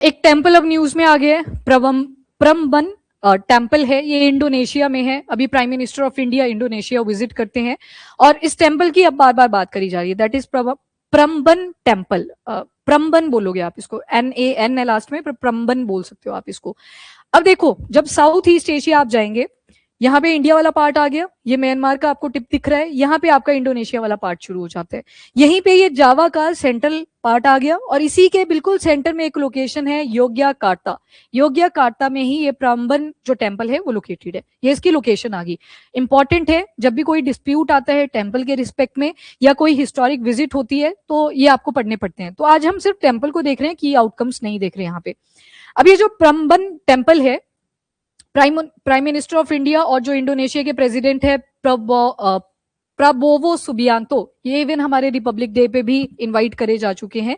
एक टेम्पल अब न्यूज में आ गया है, प्रम्बन टेम्पल है, ये इंडोनेशिया में है। अभी prime minister of India Indonesia visit करते हैं और इस टेम्पल की अब बार बार बात करी जा रही है, दैट इज प्रम्बन टेम्पल। प्रम्बन बोलोगे आप इसको, NAN है लास्ट में, पर प्रम्बन बोल सकते हो आप इसको। अब देखो, जब साउथ ईस्ट एशिया आप जाएंगे, यहाँ पे इंडिया वाला पार्ट आ गया, ये म्यांमार का आपको टिप दिख रहा है, यहाँ पे आपका इंडोनेशिया वाला पार्ट शुरू हो जाता है। यहीं पे ये जावा का सेंट्रल पार्ट आ गया और इसी के बिल्कुल सेंटर में एक लोकेशन है योग्याकार्ता। योग्याकार्ता में ही ये प्राम्बन जो टेम्पल है वो लोकेटेड है, ये इसकी लोकेशन आ गई। इंपॉर्टेंट है, जब भी कोई डिस्प्यूट आता है टेम्पल के रिस्पेक्ट में या कोई हिस्टोरिक विजिट होती है तो ये आपको पढ़ने पड़ते हैं। तो आज हम सिर्फ टेम्पल को देख रहे हैं कि आउटकम्स नहीं देख रहे यहाँ पे। अब ये जो प्रम्बन टेम्पल है, प्राइम मिनिस्टर ऑफ इंडिया और जो इंडोनेशिया के प्रेसिडेंट है प्रबोवो सुबियांतो, ये इवन हमारे रिपब्लिक डे पे भी इनवाइट करे जा चुके हैं।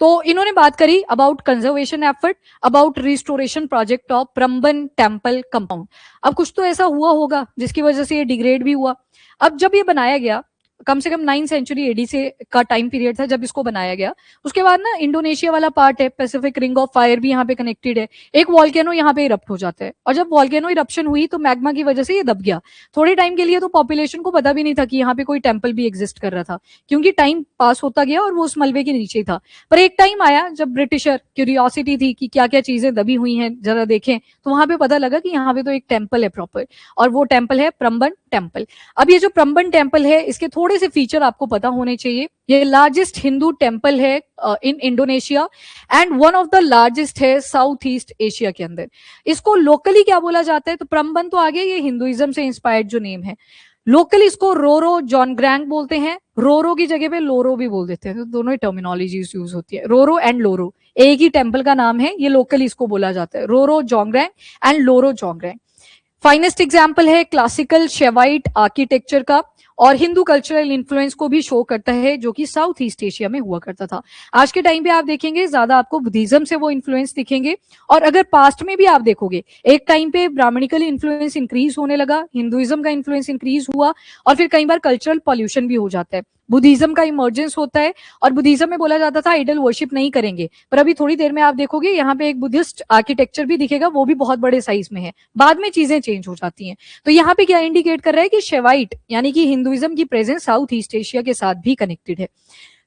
तो इन्होंने बात करी about conservation effort, about restoration project of Prambanan temple compound. अब कुछ तो ऐसा हुआ होगा जिसकी वजह से ये डिग्रेड भी हुआ। अब जब ये बनाया गया, कम से कम 9th सेंचुरी एडी से का टाइम पीरियड था जब इसको बनाया गया। उसके बाद ना इंडोनेशिया वाला पार्ट है, पैसिफिक रिंग ऑफ फायर भी यहाँ पे कनेक्टेड है। एक वॉल्केनो यहाँ पे इरप्ट हो जाता है और जब वॉल्केनो इरप्शन हुई तो मैग्मा की वजह से ये दब गया। थोड़े टाइम के लिए तो पॉपुलेशन को पता भी नहीं था कि यहाँ पे कोई टेम्पल भी एग्जिस्ट कर रहा था, क्योंकि टाइम पास होता गया और वो उस मलबे के नीचे था। पर एक टाइम आया जब ब्रिटिशर क्यूरियोसिटी थी कि क्या क्या चीजें दबी हुई हैं जरा देखें, तो वहां पे पता लगा कि यहाँ पे तो एक टेम्पल है प्रॉपर, और वो टेम्पल है प्रम्बन टेम्पल। अब ये जो प्रम्बन टेम्पल है, इसके थोड़े से फीचर आपको पता होने चाहिए। ये लार्जेस्ट हिंदू टेम्पल है in Indonesia and one of the largest है साउथ ईस्ट एशिया के अंदर। इसको लोकली क्या बोला जाता है, तो प्रम्बन तो आगे ये हिंदुइज्म से इंस्पायर्ड जो नेम है, लोकल इसको रोरो जॉनग्रैंग बोलते हैं। रोरो की जगह पे लोरो भी बोल देते हैं, तो दोनों ही टर्मिनोलॉजीज यूज होती है, रोरो एंड लोरो एक ही टेम्पल का नाम है। ये लोकली इसको बोला जाता है रोरो जॉनग्रैंग एंड लोरो जॉनग्रैंग। फाइनेस्ट एग्जाम्पल है क्लासिकल शेवाइट आर्किटेक्चर का और हिंदू कल्चरल इन्फ्लुएंस को भी शो करता है, जो कि साउथ ईस्ट एशिया में हुआ करता था। आज के टाइम पे आप देखेंगे ज्यादा आपको बुद्धिज्म से वो इन्फ्लुएंस दिखेंगे, और अगर पास्ट में भी आप देखोगे एक टाइम पे ब्राह्मणिकल इन्फ्लुएंस इंक्रीज होने लगा, हिंदुइज्म का इन्फ्लुएंस इंक्रीज हुआ, और फिर कई बार कल्चरल पॉल्यूशन भी हो जाता है, बुद्धिज्म का इमर्जेंस होता है। और बुद्धिज्म में बोला जाता था आइडल वर्शिप नहीं करेंगे, पर अभी थोड़ी देर में आप देखोगे यहाँ पे एक बुद्धिस्ट आर्किटेक्चर भी दिखेगा, वो भी बहुत बड़े साइज में है। बाद में चीजें चेंज हो जाती हैं। तो यहाँ पे क्या इंडिकेट कर रहा है कि शेवाइट यानी कि हिंदुइज्म की प्रेजेंस साउथ ईस्ट एशिया के साथ भी कनेक्टेड है।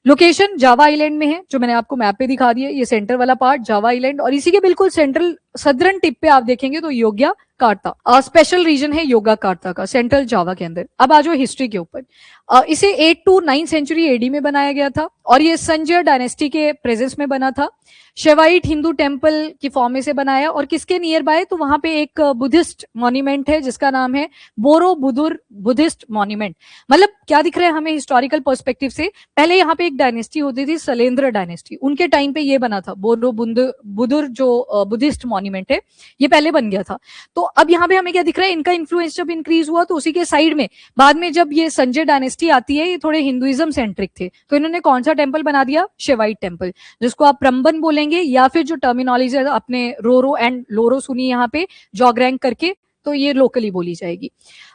लोकेशन जावा आइलैंड में है, जो मैंने आपको मैप पे दिखा दिया, ये सेंटर वाला पार्ट जावा आइलैंड, और इसी के बिल्कुल सेंट्रल सदर्न टिप पे आप देखेंगे तो योग्याकार्ता स्पेशल रीजन है योग्याकार्ता का, सेंट्रल जावा के अंदर। अब आ जाओ हिस्ट्री के ऊपर। इसे 8 to 9 सेंचुरी एडी में बनाया गया था और ये संजय डायनेस्टी के प्रेजेंस में बना था। शेवाइट हिंदू टेम्पल की फॉर्म में से बनाया, और किसके नियर बाय, तो वहां पे एक बुद्धिस्ट मॉन्यूमेंट है जिसका नाम है बोरो बुदुर बुद्धिस्ट मॉन्यूमेंट। मतलब क्या दिख रहा है हमें हिस्टोरिकल पर्सपेक्टिव से, पहले यहाँ पे एक डायनेस्टी होती थी शैलेंद्र डायनेस्टी, उनके टाइम पे ये बना था बोरो बुदुर जो बुद्धिस्ट मॉन्यूमेंट है, ये पहले बन गया था। तो अब यहाँ पे हमें क्या दिख रहा है, इनका इन्फ्लुएंस जब इंक्रीज हुआ तो उसी के साइड में बाद में जब ये संजय डायनेस्टी आती है, ये थोड़े हिंदुइज्म सेंट्रिक थे, तो इन्होंने कौन सा टेम्पल बना दिया, शेवाइट टेम्पल, जिसको आप प्रम्बन बोलेंगे, या फिर जो टर्मिनोलॉजी अपने रोरो एंड लोरो सुनी यहाँ पे जॉग्रैंग करके, तो ये लोकली बोली जाएगी।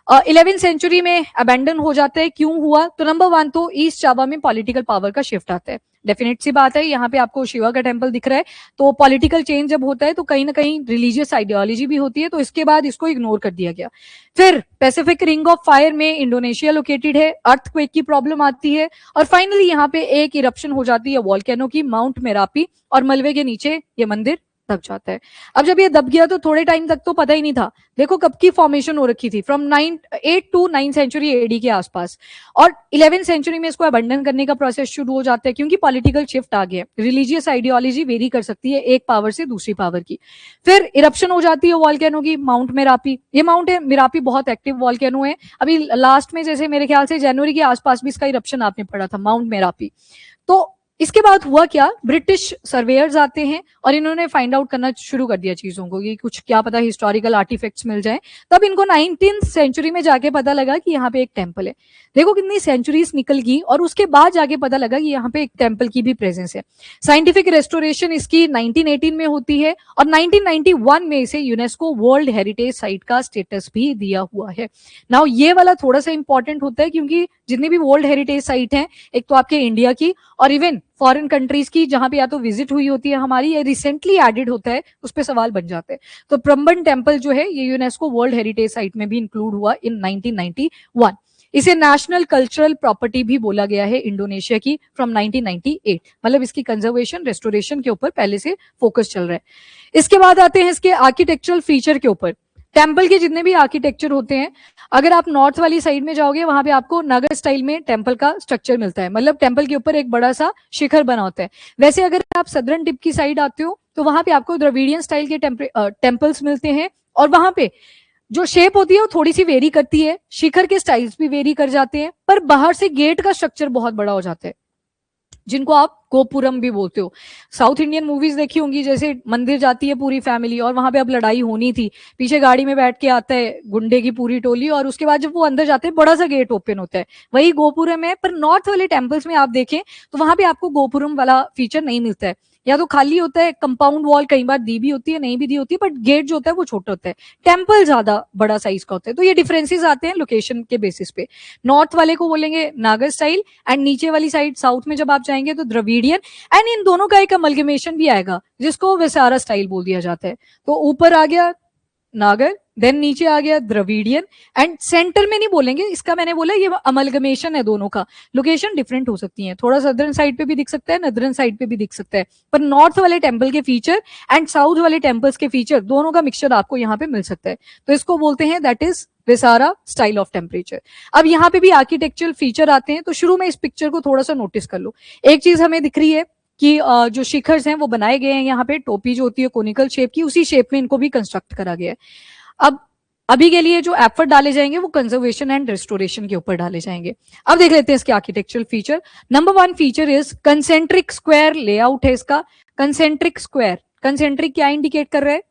11th सेंचुरी में अबेंडन हो जाता है, क्यों हुआ, तो नंबर 1 तो ईस्ट जावा में पॉलिटिकल पावर का शिफ्ट आता है, डेफिनेट सी बात है। यहाँ पे आपको शिवा का टेम्पल दिख रहा है, तो पॉलिटिकल चेंज जब होता है तो कहीं ना कहीं रिलीजियस आइडियोलॉजी भी होती है, तो इसके बाद इसको इग्नोर कर दिया गया। फिर पैसिफिक रिंग ऑफ फायर में इंडोनेशिया लोकेटेड है, अर्थक्वेक की प्रॉब्लम आती है, और फाइनली यहाँ पे एक इरप्शन हो जाती है वॉल्केनो की, माउंट मेरापी, और मलबे के नीचे ये मंदिर दब जाता है। अब जब ये दब गया तो थोड़े टाइम तक तो पता ही नहीं था, देखो कब की फॉर्मेशन हो रखी थी, फ्रॉम 8 to 9 सेंचुरी एडी के आसपास, और 11th सेंचुरी में इसको अबंडन करने का प्रोसेस शुरू हो जाता है, क्योंकि पॉलिटिकल शिफ्ट आ गया, रिलीजियस आइडियोलॉजी वेरी कर सकती है एक पावर से दूसरी पावर की। फिर इरप्शन हो जाती है वॉल्केनो की, माउंट मेरापी, ये माउंट मेरापी बहुत एक्टिव वॉल्केनो है, अभी लास्ट में जैसे मेरे ख्याल से जनवरी के आसपास भी इसका इरप्शन आपने पढ़ा था, माउंट मेरापी। तो इसके बाद हुआ क्या, ब्रिटिश सर्वेयर्स आते हैं और इन्होंने फाइंड आउट करना शुरू कर दिया चीजों को, कि कुछ क्या पता हिस्टोरिकल आर्टिफैक्ट्स मिल जाए। तब इनको 19th सेंचुरी में जाके पता लगा कि यहाँ पे एक टेम्पल है। देखो कितनी सेंचुरीज निकल गई, और उसके बाद जाके पता लगा कि यहाँ पे एक टेम्पल की भी प्रेजेंस है। साइंटिफिक रेस्टोरेशन इसकी 1918 में होती है, और 1991 में इसे यूनेस्को वर्ल्ड हेरिटेज साइट का स्टेटस भी दिया हुआ है। नाउ ये वाला थोड़ा सा इंपॉर्टेंट होता है, क्योंकि जितनी भी वर्ल्ड हेरिटेज साइट है, एक तो आपके इंडिया की और इवन फॉरेन कंट्रीज की जहां पे या तो विजिट हुई होती है हमारी या रिसेंटली एडेड होता है, उस पर सवाल बन जाते हैं। तो प्रम्बन टेम्पल जो है ये यूनेस्को वर्ल्ड हेरिटेज साइट में भी इंक्लूड हुआ इन 1991। इसे नेशनल कल्चरल प्रॉपर्टी भी बोला गया है इंडोनेशिया की फ्रॉम 1998। मतलब इसकी कंजर्वेशन रेस्टोरेशन के ऊपर पहले से फोकस चल रहा है। इसके बाद आते हैं इसके आर्किटेक्चरल फीचर के ऊपर। टेम्पल के जितने भी आर्किटेक्चर होते हैं, अगर आप नॉर्थ वाली साइड में जाओगे वहां पे आपको नगर स्टाइल में टेम्पल का स्ट्रक्चर मिलता है, मतलब टेम्पल के ऊपर एक बड़ा सा शिखर बना होता है। वैसे अगर आप सदर्न टिप की साइड आते हो तो वहां पे आपको द्रविडियन स्टाइल के टेम्पल्स मिलते हैं, और वहां पे जो शेप होती है वो थोड़ी सी वेरी करती है, शिखर के स्टाइल्स भी वेरी कर जाते हैं, पर बाहर से गेट का स्ट्रक्चर बहुत बड़ा हो जाता है, जिनको आप गोपुरम भी बोलते हो। साउथ इंडियन मूवीज देखी होंगी, जैसे मंदिर जाती है पूरी फैमिली और वहां पे अब लड़ाई होनी थी, पीछे गाड़ी में बैठ के आता है गुंडे की पूरी टोली, और उसके बाद जब वो अंदर जाते हैं बड़ा सा गेट ओपन होता है, वही गोपुरम है। पर नॉर्थ वाले टेम्पल्स में आप देखें तो वहां पे आपको गोपुरम वाला फीचर नहीं मिलता है, या तो खाली होता है, कंपाउंड वॉल कई बार दी भी होती है, नहीं भी दी होती है, बट गेट जो होता है वो छोटा होता है, टेम्पल ज्यादा बड़ा साइज का होता है। तो ये डिफरेंसेस आते हैं लोकेशन के बेसिस पे। नॉर्थ वाले को बोलेंगे नागर स्टाइल, एंड नीचे वाली साइड साउथ में जब आप जाएंगे तो द्रविडियन, एंड इन दोनों का एक अमलगमेशन भी आएगा जिसको विसारा स्टाइल बोल दिया जाता है। तो ऊपर आ गया नागर, देन नीचे आ गया द्रविडियन, एंड सेंटर में नहीं बोलेंगे, इसका मैंने बोला ये अमलगमेशन है दोनों का। लोकेशन डिफरेंट हो सकती है, थोड़ा सदर्न साइड पे भी दिख सकता है, नदर्न साइड पे भी दिख सकता है, पर नॉर्थ वाले टेम्पल के फीचर एंड साउथ वाले टेम्पल्स के फीचर दोनों का मिक्सचर आपको यहाँ पे मिल सकता है। तो इसको बोलते हैं that is viscera style of temperature. अब यहाँ पे भी आर्किटेक्चरल फीचर आते हैं, तो शुरू में इस पिक्चर को थोड़ा सा नोटिस कर लो। एक चीज हमें दिख रही है कि जो शिखर्स हैं वो बनाए गए हैं यहाँ पे, टोपी जो होती है कोनिकल शेप की, उसी शेप में इनको भी कंस्ट्रक्ट करा गया है। अब अभी के लिए जो एफर्ट डाले जाएंगे वो कंजर्वेशन एंड रेस्टोरेशन के ऊपर डाले जाएंगे। अब देख लेते हैं इसके architectural feature. Number 1 feature is concentric square layout है इसका। कंसेंट्रिक स्क्वायर, कंसेंट्रिक क्या इंडिकेट कर रहा है?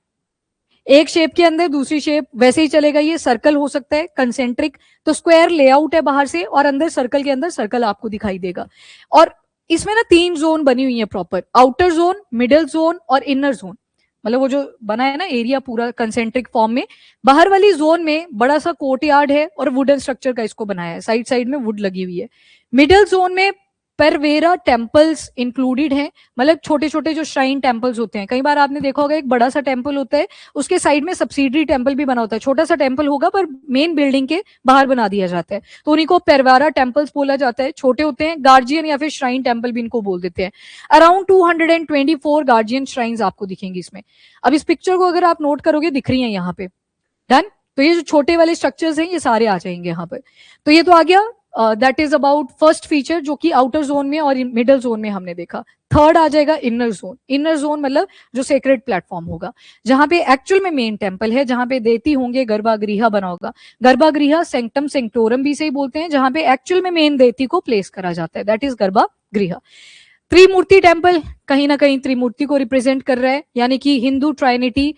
एक शेप के अंदर दूसरी शेप, वैसे ही चलेगा, ये सर्कल हो सकता है कंसेंट्रिक, तो स्क्वायर लेआउट है बाहर से, और अंदर सर्कल के अंदर सर्कल आपको दिखाई देगा। और इसमें ना 3 जोन बनी हुई है proper, outer zone, middle zone और इनर जोन। मतलब वो जो बना है ना एरिया पूरा कंसेंट्रिक फॉर्म में, बाहर वाली जोन में बड़ा सा कोर्टयार्ड है और वुडन स्ट्रक्चर का इसको बनाया है, साइड साइड में वुड लगी हुई है। मिडिल जोन में परवेरा टेम्पल्स इंक्लूडेड हैं, मतलब छोटे छोटे जो श्राइन टेम्पल्स होते हैं। कई बार आपने देखा होगा एक बड़ा सा टेम्पल होता है, उसके साइड में सब्सिडरी टेम्पल भी बना होता है, छोटा सा टेम्पल होगा पर मेन बिल्डिंग के बाहर बना दिया जाता है, तो उन्हीं को परवेरा टेम्पल्स बोला जाता है। छोटे होते हैं, गार्जियन या फिर श्राइन टेम्पल भी इनको बोल देते हैं। अराउंड 224 गार्जियन श्राइन्स आपको दिखेंगी इसमें। अब इस पिक्चर को अगर आप नोट करोगे दिख रही है यहाँ पे, डन। तो ये जो छोटे वाले स्ट्रक्चर्स हैं ये सारे आ जाएंगे यहाँ पर। तो ये तो आ गया, that is about first feature जो कि आउटर जोन में और मिडिल जोन में हमने देखा। थर्ड आ जाएगा इनर जोन। इनर जोन मतलब जो सेक्रेड प्लेटफॉर्म होगा, जहां पे एक्चुअल में मेन टेम्पल है, जहां पे देती होंगे, गर्भागृह बना होगा। गर्भागृह सेंक्टम सेंक्टोरम भी से बोलते हैं, जहां पे एक्चुअल में मेन देती को प्लेस करा जाता है, दैट इज गर्भागृह। त्रिमूर्ति टेम्पल कहीं ना कहीं त्रिमूर्ति को रिप्रेजेंट कर रहा है, यानी कि हिंदू ट्राइनिटी,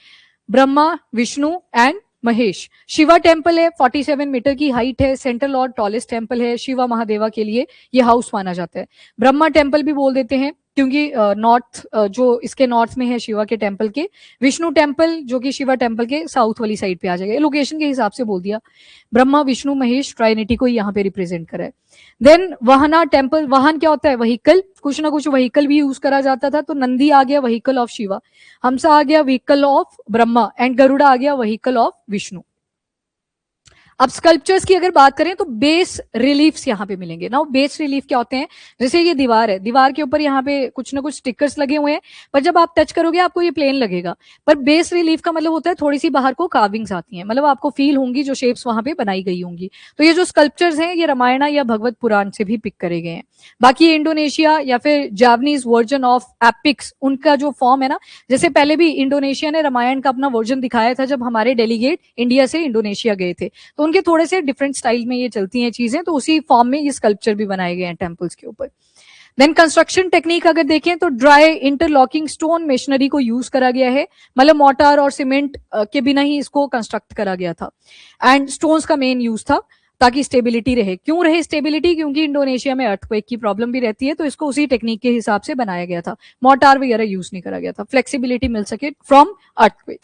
ब्रह्मा, विष्णु एंड महेश। शिवा टेम्पल है, 47 मीटर की हाइट है, सेंट्रल और टॉलेस्ट टेम्पल है, शिवा महादेवा के लिए ये हाउस माना जाता है। ब्रह्मा टेम्पल भी बोल देते हैं क्योंकि नॉर्थ जो इसके नॉर्थ में है शिवा के टेम्पल के। विष्णु टेम्पल जो कि शिवा टेम्पल के साउथ वाली साइड पे आ जाएगा, लोकेशन के हिसाब से बोल दिया। ब्रह्मा, विष्णु, महेश ट्राइनिटी को यहाँ पे रिप्रेजेंट करा है। देन वाहना टेम्पल, वाहन क्या होता है? व्हीकल, कुछ ना कुछ व्हीकल भी यूज करा जाता था, तो नंदी आ गया व्हीकल ऑफ शिवा, हंसा आ गया vehicle of Brahma, and Garuda आ गया व्हीकल ऑफ विष्णु। अब स्कल्पचर्स की अगर बात करें तो बेस रिलीफ्स यहाँ पे मिलेंगे ना। बेस रिलीफ क्या होते हैं? जैसे ये दीवार है, दीवार के ऊपर यहाँ पे कुछ ना कुछ स्टिकर्स लगे हुए हैं, पर जब आप टच करोगे आपको ये प्लेन लगेगा। पर बेस रिलीफ का मतलब होता है थोड़ी सी बाहर को कार्विंग्स आती हैं, मतलब आपको फील होंगी जो शेप्स वहां पे बनाई गई होंगी। तो ये जो स्कल्पचर्स हैं ये रामायण या भगवत पुराण से भी पिक करे गए हैं। बाकी इंडोनेशिया या फिर जापानीज वर्जन ऑफ एपिक्स, उनका जो फॉर्म है ना, जैसे पहले भी इंडोनेशिया ने रामायण का अपना वर्जन दिखाया था जब हमारे डेलीगेट इंडिया से इंडोनेशिया गए थे, तो उनके थोड़े से डिफरेंट स्टाइल में ये चलती हैं चीजें, तो उसी फॉर्म में ये स्कल्पचर भी बनाए गए हैं टेम्पल्स के ऊपर। देन कंस्ट्रक्शन टेक्निक अगर देखें तो ड्राई इंटरलॉकिंग स्टोन मेशनरी को यूज करा गया है, मतलब मोर्टार और सीमेंट के बिना ही इसको कंस्ट्रक्ट करा गया था, एंड स्टोन्स का मेन यूज था ताकि स्टेबिलिटी रहे। क्यों रहे स्टेबिलिटी? क्योंकि इंडोनेशिया में अर्थक्वेक की प्रॉब्लम भी रहती है, तो इसको उसी टेक्निक के हिसाब से बनाया गया था, मोर्टार वगैरह यूज नहीं करा गया था, फ्लेक्सिबिलिटी मिल सके फ्रॉम अर्थक्वेक्स।